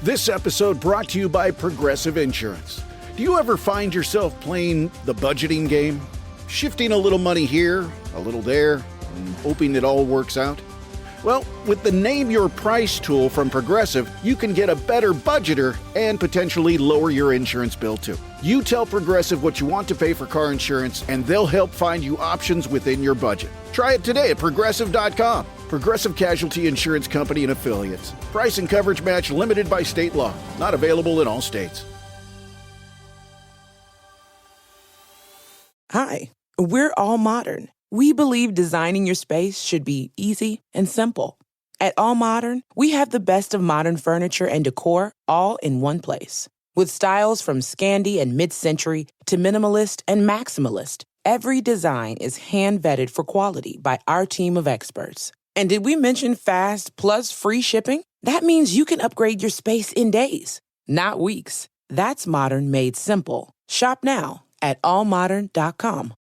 This episode brought to you by Progressive Insurance. Do you ever find yourself playing the budgeting game? Shifting a little money here, a little there, and hoping it all works out? Well, with the Name Your Price tool from Progressive, you can get a better budgeter and potentially lower your insurance bill too. You tell Progressive what you want to pay for car insurance, and they'll help find you options within your budget. Try it today at Progressive.com. Progressive Casualty Insurance Company and Affiliates. Price and coverage match limited by state law. Not available in all states. Hi, we're All Modern. We believe designing your space should be easy and simple. At All Modern, we have the best of modern furniture and decor all in one place. With styles from Scandi and mid-century to minimalist and maximalist, every design is hand-vetted for quality by our team of experts. And did we mention fast plus free shipping? That means you can upgrade your space in days, not weeks. That's modern made simple. Shop now at allmodern.com.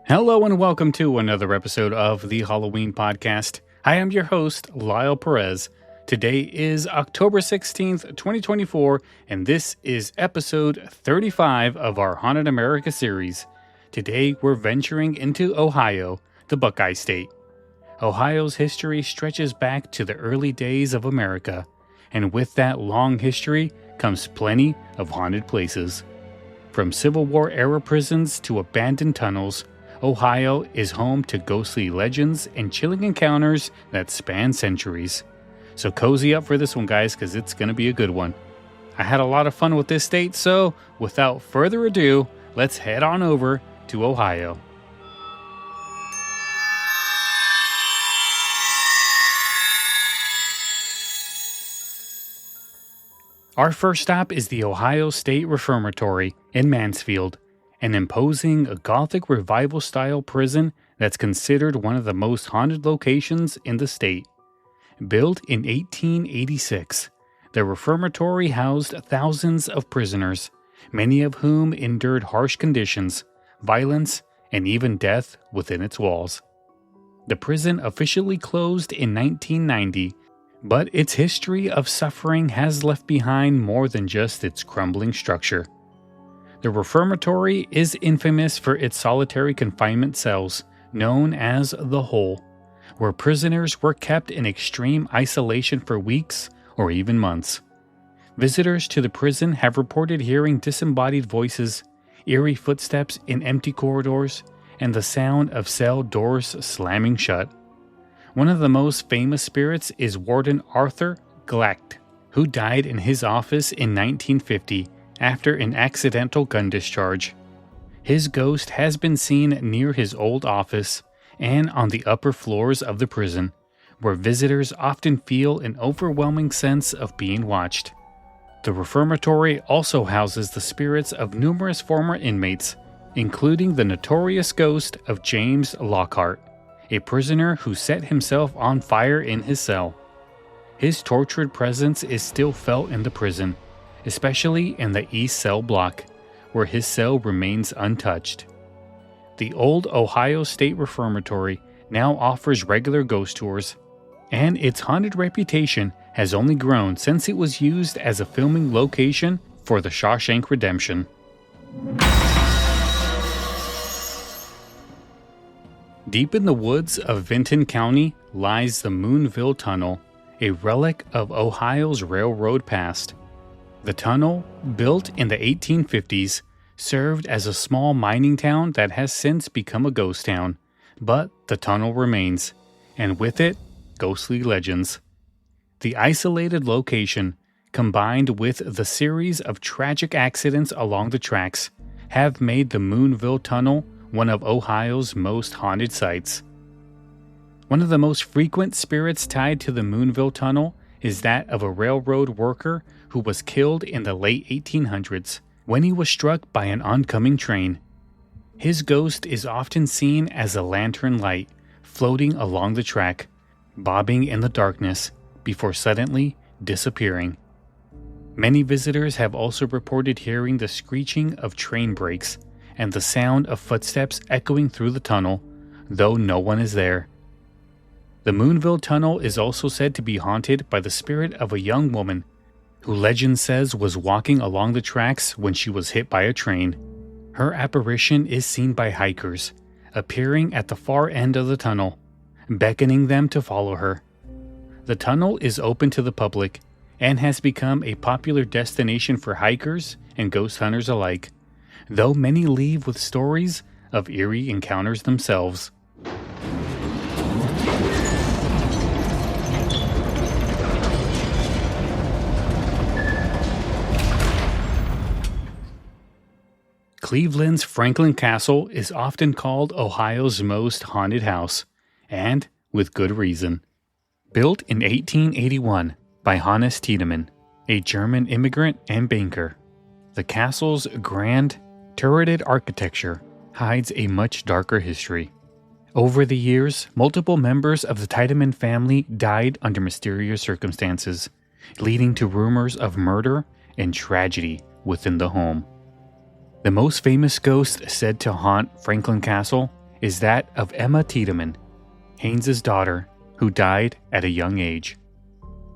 Hello and welcome to another episode of the Halloween Podcast. I am your host, Lyle Perez. Today is October 16th, 2024, and this is episode 35 of our Haunted America series. Today we're venturing into Ohio, the Buckeye State. Ohio's history stretches back to the early days of America, and with that long history comes plenty of haunted places. From Civil War era prisons to abandoned tunnels, Ohio is home to ghostly legends and chilling encounters that span centuries. So cozy up for this one, guys, because it's going to be a good one. I had a lot of fun with this state, so without further ado, let's head on over to Ohio. Our first stop is the Ohio State Reformatory in Mansfield, an imposing Gothic Revival-style prison that's considered one of the most haunted locations in the state. Built in 1886, the reformatory housed thousands of prisoners, many of whom endured harsh conditions, violence, and even death within its walls. The prison officially closed in 1990, but its history of suffering has left behind more than just its crumbling structure. The reformatory is infamous for its solitary confinement cells, known as the Hole, where prisoners were kept in extreme isolation for weeks or even months. Visitors to the prison have reported hearing disembodied voices, eerie footsteps in empty corridors, and the sound of cell doors slamming shut. One of the most famous spirits is Warden Arthur Glacht, who died in his office in 1950 after an accidental gun discharge. His ghost has been seen near his old office and on the upper floors of the prison, where visitors often feel an overwhelming sense of being watched. The reformatory also houses the spirits of numerous former inmates, including the notorious ghost of James Lockhart, a prisoner who set himself on fire in his cell. His tortured presence is still felt in the prison, especially in the East Cell block, where his cell remains untouched. The old Ohio State Reformatory now offers regular ghost tours, and its haunted reputation has only grown since it was used as a filming location for The Shawshank Redemption. Deep in the woods of Vinton County lies the Moonville Tunnel, a relic of Ohio's railroad past. The tunnel, built in the 1850s, served as a small mining town that has since become a ghost town, but the tunnel remains, and with it, ghostly legends. The isolated location, combined with the series of tragic accidents along the tracks, have made the Moonville Tunnel one of Ohio's most haunted sites. One of the most frequent spirits tied to the Moonville Tunnel is that of a railroad worker who was killed in the late 1800s when he was struck by an oncoming train. His ghost is often seen as a lantern light floating along the track, bobbing in the darkness before suddenly disappearing. Many visitors have also reported hearing the screeching of train brakes and the sound of footsteps echoing through the tunnel, though no one is there. The Moonville Tunnel is also said to be haunted by the spirit of a young woman who legend says was walking along the tracks when she was hit by a train. Her apparition is seen by hikers, appearing at the far end of the tunnel, beckoning them to follow her. The tunnel is open to the public and has become a popular destination for hikers and ghost hunters alike, though many leave with stories of eerie encounters themselves. Cleveland's Franklin Castle is often called Ohio's most haunted house, and with good reason. Built in 1881 by Hannes Tiedemann, a German immigrant and banker, the castle's grand, turreted architecture hides a much darker history. Over the years, multiple members of the Tiedemann family died under mysterious circumstances, leading to rumors of murder and tragedy within the home. The most famous ghost said to haunt Franklin Castle is that of Emma Tiedemann, Haynes's daughter, who died at a young age.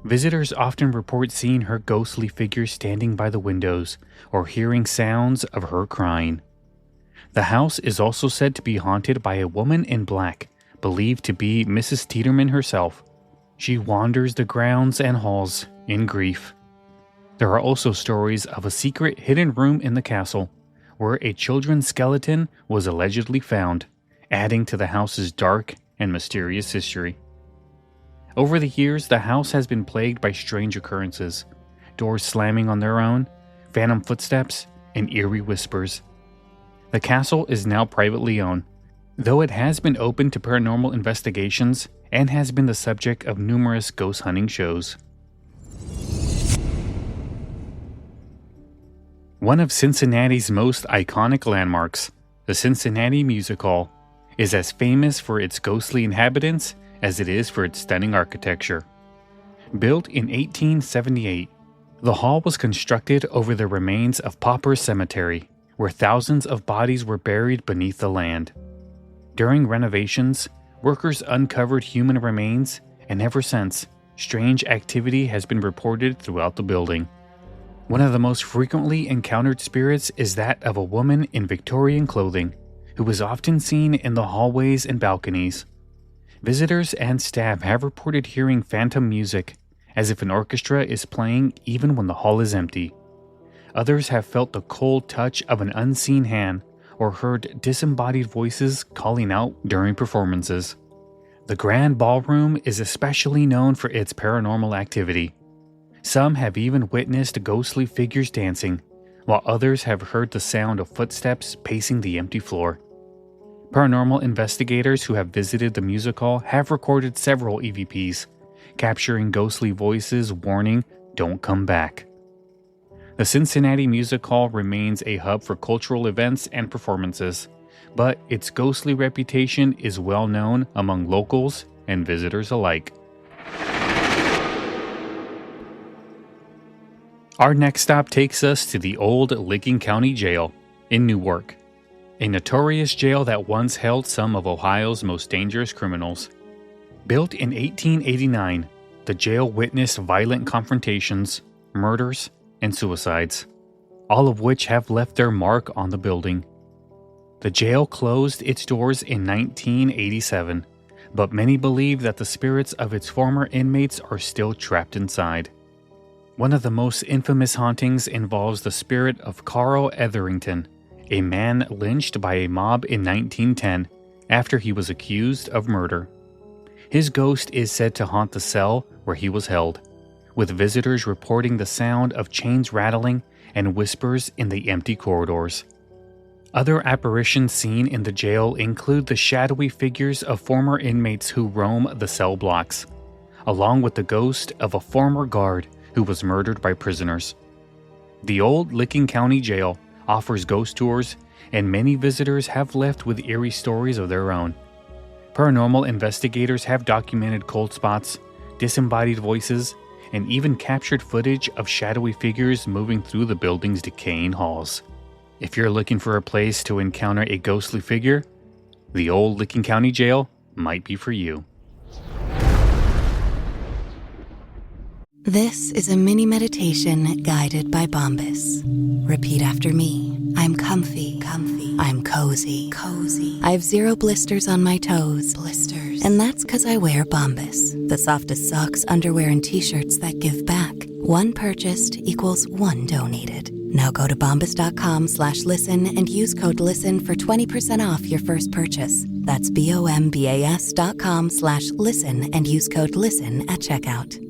Visitors often report seeing her ghostly figure standing by the windows or hearing sounds of her crying. The house is also said to be haunted by a woman in black, believed to be Mrs. Tiedemann herself. She wanders the grounds and halls in grief. There are also stories of a secret hidden room in the castle, where a children's skeleton was allegedly found, adding to the house's dark and mysterious history. Over the years, the house has been plagued by strange occurrences, doors slamming on their own, phantom footsteps, and eerie whispers. The castle is now privately owned, though it has been open to paranormal investigations and has been the subject of numerous ghost hunting shows. One of Cincinnati's most iconic landmarks, the Cincinnati Music Hall, is as famous for its ghostly inhabitants as it is for its stunning architecture. Built in 1878, the hall was constructed over the remains of Pauper Cemetery, where thousands of bodies were buried beneath the land. During renovations, workers uncovered human remains, and ever since, strange activity has been reported throughout the building. One of the most frequently encountered spirits is that of a woman in Victorian clothing, who is often seen in the hallways and balconies. Visitors and staff have reported hearing phantom music, as if an orchestra is playing even when the hall is empty. Others have felt the cold touch of an unseen hand or heard disembodied voices calling out during performances. The Grand Ballroom is especially known for its paranormal activity. Some have even witnessed ghostly figures dancing, while others have heard the sound of footsteps pacing the empty floor. Paranormal investigators who have visited the music hall have recorded several EVPs, capturing ghostly voices warning, "Don't come back." The Cincinnati Music Hall remains a hub for cultural events and performances, but its ghostly reputation is well known among locals and visitors alike. Our next stop takes us to the old Licking County Jail in Newark, a notorious jail that once held some of Ohio's most dangerous criminals. Built in 1889, the jail witnessed violent confrontations, murders, and suicides, all of which have left their mark on the building. The jail closed its doors in 1987, but many believe that the spirits of its former inmates are still trapped inside. One of the most infamous hauntings involves the spirit of Carl Etherington, a man lynched by a mob in 1910 after he was accused of murder. His ghost is said to haunt the cell where he was held, with visitors reporting the sound of chains rattling and whispers in the empty corridors. Other apparitions seen in the jail include the shadowy figures of former inmates who roam the cell blocks, along with the ghost of a former guard who was murdered by prisoners. The old Licking County Jail offers ghost tours, and many visitors have left with eerie stories of their own. Paranormal investigators have documented cold spots, disembodied voices, and even captured footage of shadowy figures moving through the building's decaying halls. If you're looking for a place to encounter a ghostly figure, the old Licking County Jail might be for you. This is a mini meditation guided by Bombas. Repeat after me. I'm comfy. I'm cozy. I have 0 blisters on my toes. And that's because I wear Bombas, the softest socks, underwear, and t-shirts that give back. One purchased equals one donated. Now go to bombas.com/listen and use code LISTEN for 20% off your first purchase. That's bombas.com/listen and use code LISTEN at checkout.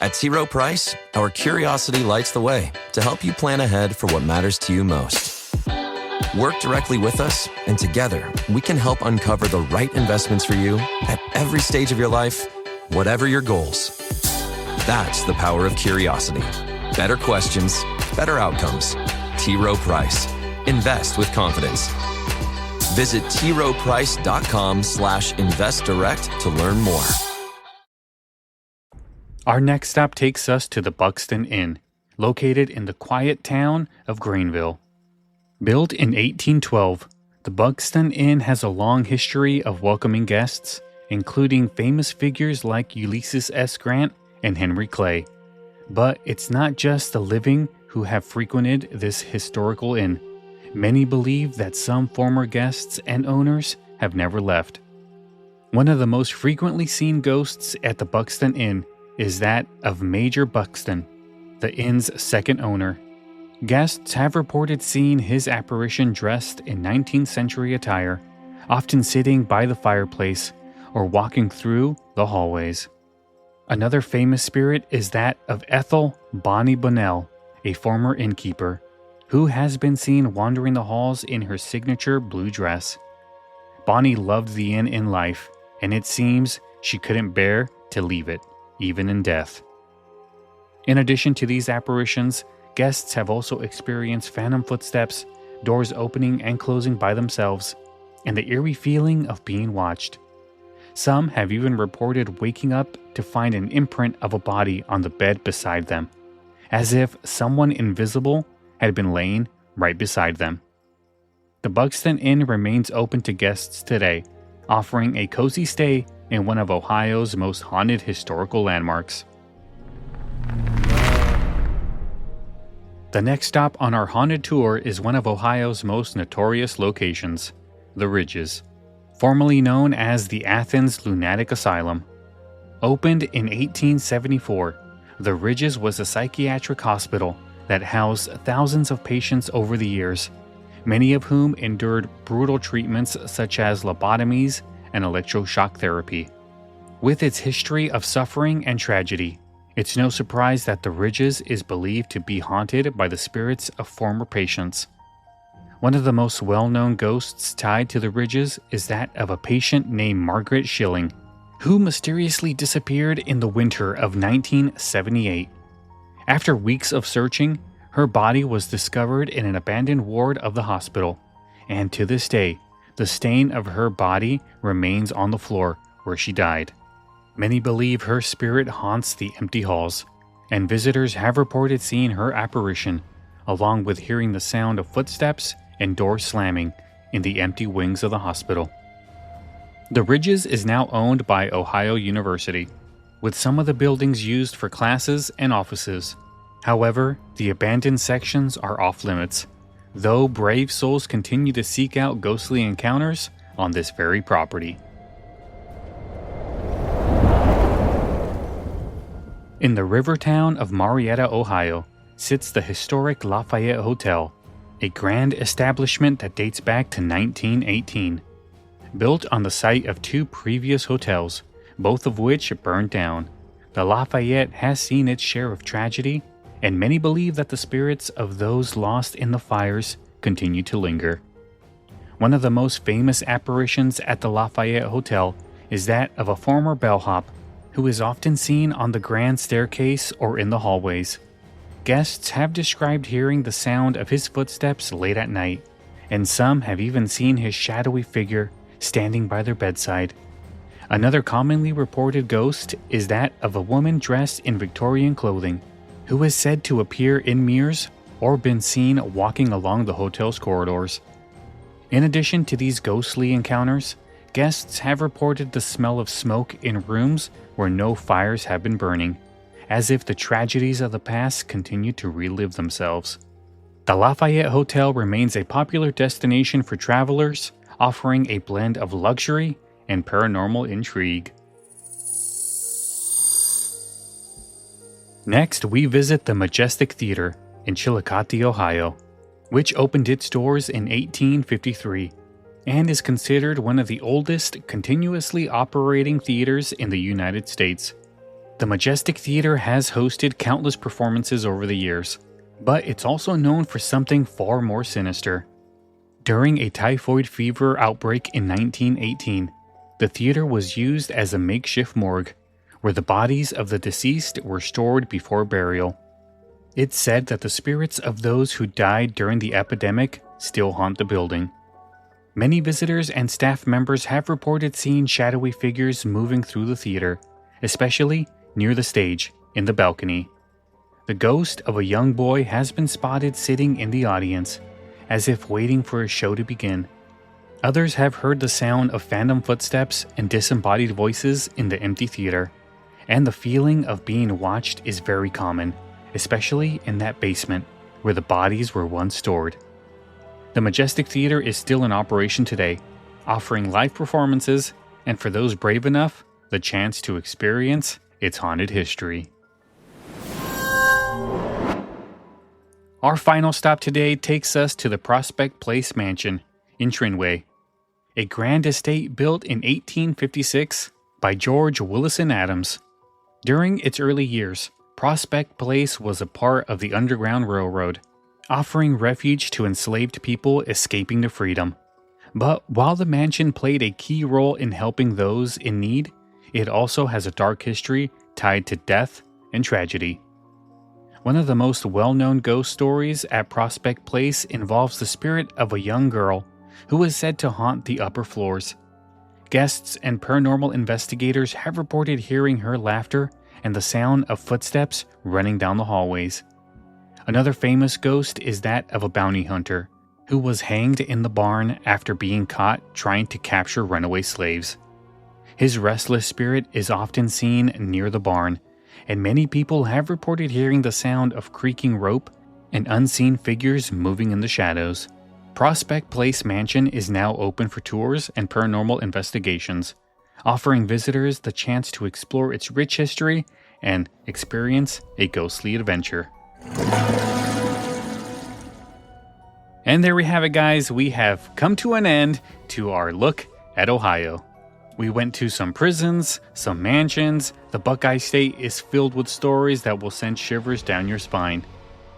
At T. Rowe Price, our curiosity lights the way to help you plan ahead for what matters to you most. Work directly with us, and together we can help uncover the right investments for you at every stage of your life, whatever your goals. That's the power of curiosity. Better questions, better outcomes. T. Rowe Price. Invest with confidence. Visit troweprice.com/investdirect to learn more. Our next stop takes us to the Buxton Inn, located in the quiet town of Greenville. Built in 1812, the Buxton Inn has a long history of welcoming guests, including famous figures like Ulysses S. Grant and Henry Clay. But it's not just the living who have frequented this historical inn. Many believe that some former guests and owners have never left. One of the most frequently seen ghosts at the Buxton Inn is that of Major Buxton, the inn's second owner. Guests have reported seeing his apparition dressed in 19th century attire, often sitting by the fireplace or walking through the hallways. Another famous spirit is that of Ethel Bonnie Bonnell, a former innkeeper, who has been seen wandering the halls in her signature blue dress. Bonnie loved the inn in life, and it seems she couldn't bear to leave it, even in death. In addition to these apparitions, guests have also experienced phantom footsteps, doors opening and closing by themselves, and the eerie feeling of being watched. Some have even reported waking up to find an imprint of a body on the bed beside them, as if someone invisible had been laying right beside them. The Buxton Inn remains open to guests today, offering a cozy stay in one of Ohio's most haunted historical landmarks. The next stop on our haunted tour is one of Ohio's most notorious locations, the Ridges, formerly known as the Athens Lunatic Asylum. Opened in 1874, the Ridges was a psychiatric hospital that housed thousands of patients over the years, many of whom endured brutal treatments such as lobotomies and electroshock therapy. With its history of suffering and tragedy, it's no surprise that the Ridges is believed to be haunted by the spirits of former patients. One of the most well-known ghosts tied to the Ridges is that of a patient named Margaret Schilling, who mysteriously disappeared in the winter of 1978. After weeks of searching, her body was discovered in an abandoned ward of the hospital, and to this day, the stain of her body remains on the floor where she died. Many believe her spirit haunts the empty halls, and visitors have reported seeing her apparition, along with hearing the sound of footsteps and doors slamming in the empty wings of the hospital. The Ridges is now owned by Ohio University, with some of the buildings used for classes and offices. However, the abandoned sections are off limits, though brave souls continue to seek out ghostly encounters on this very property. In the river town of Marietta, Ohio, sits the historic Lafayette Hotel, a grand establishment that dates back to 1918. Built on the site of two previous hotels, both of which burned down, the Lafayette has seen its share of tragedy, and many believe that the spirits of those lost in the fires continue to linger. One of the most famous apparitions at the Lafayette Hotel is that of a former bellhop who is often seen on the grand staircase or in the hallways. Guests have described hearing the sound of his footsteps late at night, and some have even seen his shadowy figure standing by their bedside. Another commonly reported ghost is that of a woman dressed in Victorian clothing, who is said to appear in mirrors or been seen walking along the hotel's corridors. In addition to these ghostly encounters, guests have reported the smell of smoke in rooms where no fires have been burning, as if the tragedies of the past continue to relive themselves. The Lafayette Hotel remains a popular destination for travelers, offering a blend of luxury and paranormal intrigue. Next, we visit the Majestic Theater in Chillicothe, Ohio, which opened its doors in 1853 and is considered one of the oldest continuously operating theaters in the United States. The Majestic Theater has hosted countless performances over the years, but it's also known for something far more sinister. During a typhoid fever outbreak in 1918, the theater was used as a makeshift morgue, where the bodies of the deceased were stored before burial. It's said that the spirits of those who died during the epidemic still haunt the building. Many visitors and staff members have reported seeing shadowy figures moving through the theater, especially near the stage, in the balcony. The ghost of a young boy has been spotted sitting in the audience, as if waiting for a show to begin. Others have heard the sound of phantom footsteps and disembodied voices in the empty theater, and the feeling of being watched is very common, especially in that basement where the bodies were once stored. The Majestic Theater is still in operation today, offering live performances and, for those brave enough, the chance to experience its haunted history. Our final stop today takes us to the Prospect Place Mansion in Trinway, a grand estate built in 1856 by George Willison Adams. During its early years, Prospect Place was a part of the Underground Railroad, offering refuge to enslaved people escaping to freedom. But while the mansion played a key role in helping those in need, it also has a dark history tied to death and tragedy. One of the most well-known ghost stories at Prospect Place involves the spirit of a young girl who is said to haunt the upper floors. Guests and paranormal investigators have reported hearing her laughter and the sound of footsteps running down the hallways. Another famous ghost is that of a bounty hunter who was hanged in the barn after being caught trying to capture runaway slaves. His restless spirit is often seen near the barn, and many people have reported hearing the sound of creaking rope and unseen figures moving in the shadows. Prospect Place Mansion is now open for tours and paranormal investigations, offering visitors the chance to explore its rich history and experience a ghostly adventure. And there we have it, guys. We have come to an end to our look at Ohio. We went to some prisons, some mansions. The Buckeye State is filled with stories that will send shivers down your spine.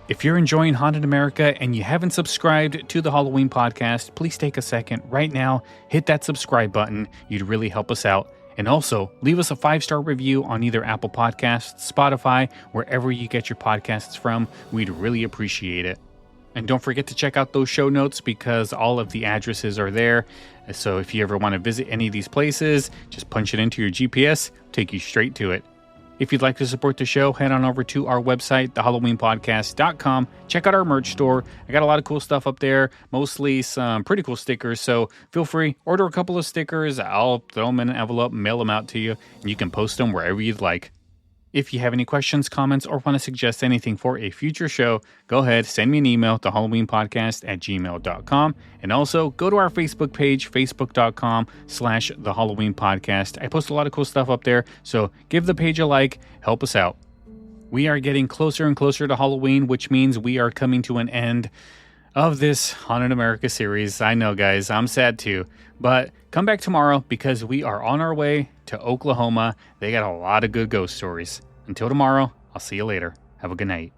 If you're enjoying Haunted America and you haven't subscribed to the Halloween podcast, please take a second right now, hit that subscribe button. You'd really help us out. And also, leave us a 5-star review on either Apple Podcasts, Spotify, wherever you get your podcasts from. We'd really appreciate it. And don't forget to check out those show notes because all of the addresses are there. So if you ever want to visit any of these places, just punch it into your GPS, take you straight to it. If you'd like to support the show, head on over to our website, thehalloweenpodcast.com. Check out our merch store. I got a lot of cool stuff up there, mostly some pretty cool stickers. So feel free, order a couple of stickers. I'll throw them in an envelope, mail them out to you, and you can post them wherever you'd like. If you have any questions, comments, or want to suggest anything for a future show, go ahead, send me an email to halloweenpodcast@gmail.com. And also go to our Facebook page, facebook.com/thehalloweenpodcast. I post a lot of cool stuff up there, so give the page a like, help us out. We are getting closer and closer to Halloween, which means we are coming to an end of this Haunted America series. I know, guys, I'm sad too. But come back tomorrow because we are on our way to Oklahoma. They got a lot of good ghost stories. Until tomorrow, I'll see you later. Have a good night.